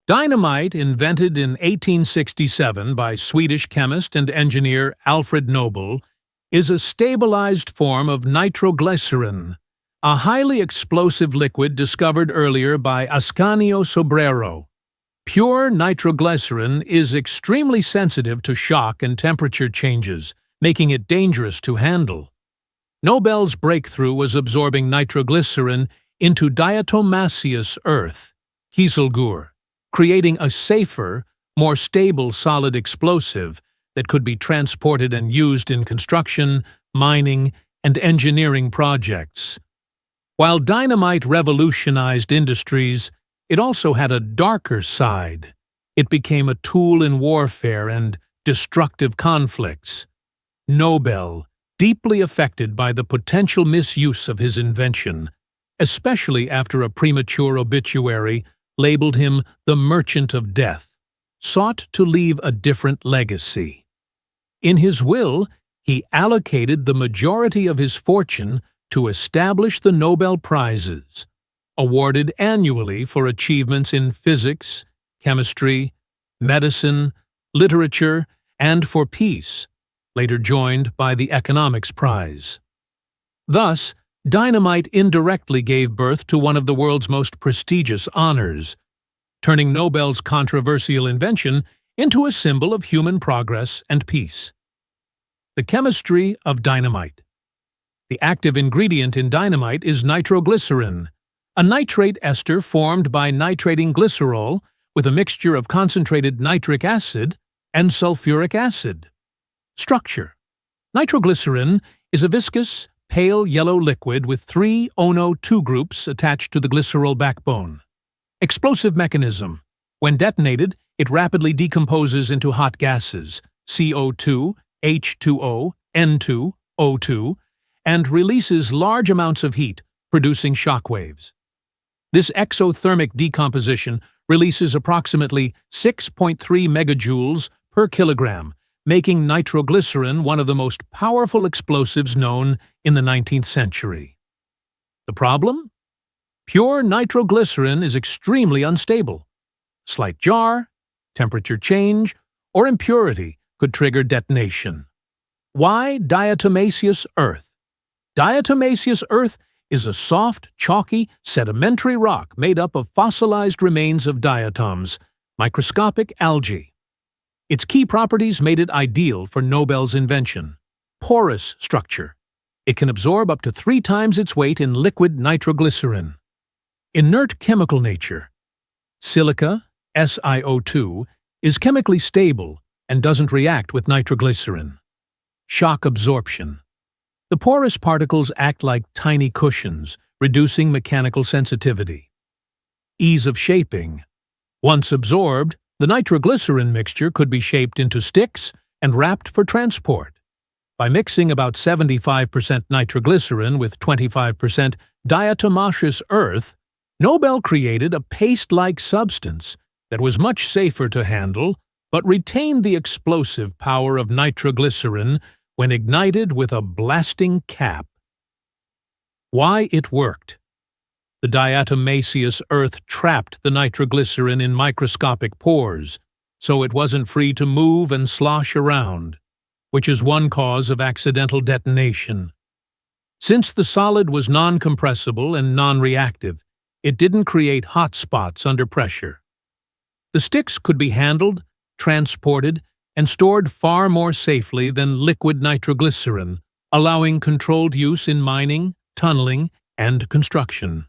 Dynamite, invented in 1867 by Swedish chemist and engineer Alfred Nobel, is a stabilized form of nitroglycerin, a highly explosive liquid discovered earlier by Ascanio Sobrero. Pure nitroglycerin is extremely sensitive to shock and temperature changes, making it dangerous to handle. Nobel's breakthrough was absorbing nitroglycerin into diatomaceous earth, kieselguhr, creating a safer, more stable solid explosive that could be transported and used in construction, mining, and engineering projects. While dynamite revolutionized industries, it also had a darker side. It became a tool in warfare and destructive conflicts. Nobel, deeply affected by the potential misuse of his invention, especially after a premature obituary labeled him the Merchant of Death, sought to leave a different legacy. In his will, he allocated the majority of his fortune to establish the Nobel Prizes, awarded annually for achievements in physics, chemistry, medicine, literature, and for peace, later joined by the Economics Prize. Thus, dynamite indirectly gave birth to one of the world's most prestigious honors, turning Nobel's controversial invention into a symbol of human progress and peace. The chemistry of dynamite. The active ingredient in dynamite is nitroglycerin, a nitrate ester formed by nitrating glycerol with a mixture of concentrated nitric acid and sulfuric acid. Structure. Nitroglycerin is a viscous, pale yellow liquid with 3 ONO2 groups attached to the glycerol backbone. Explosive mechanism. When detonated, it rapidly decomposes into hot gases, CO2, H2O, N2, O2, and releases large amounts of heat, producing shock waves. This exothermic decomposition releases approximately 6.3 megajoules per kilogram, making nitroglycerin one of the most powerful explosives known in the 19th century. The problem? Pure nitroglycerin is extremely unstable. Slight jar, temperature change, or impurity could trigger detonation. Why diatomaceous earth? Diatomaceous earth is a soft, chalky, sedimentary rock made up of fossilized remains of diatoms, microscopic algae. Its key properties made it ideal for Nobel's invention. Porous structure. It can absorb up to 3 times its weight in liquid nitroglycerin. Inert chemical nature. Silica, SiO2, is chemically stable and doesn't react with nitroglycerin. Shock absorption. The porous particles act like tiny cushions, reducing mechanical sensitivity. Ease of shaping. Once absorbed, the nitroglycerin mixture could be shaped into sticks and wrapped for transport. By mixing about 75% nitroglycerin with 25% diatomaceous earth, Nobel created a paste-like substance that was much safer to handle but retained the explosive power of nitroglycerin when ignited with a blasting cap. Why it worked. The diatomaceous earth trapped the nitroglycerin in microscopic pores, so it wasn't free to move and slosh around, which is one cause of accidental detonation. Since the solid was non-compressible and non-reactive, it didn't create hot spots under pressure. The sticks could be handled, transported, and stored far more safely than liquid nitroglycerin, allowing controlled use in mining, tunneling, and construction.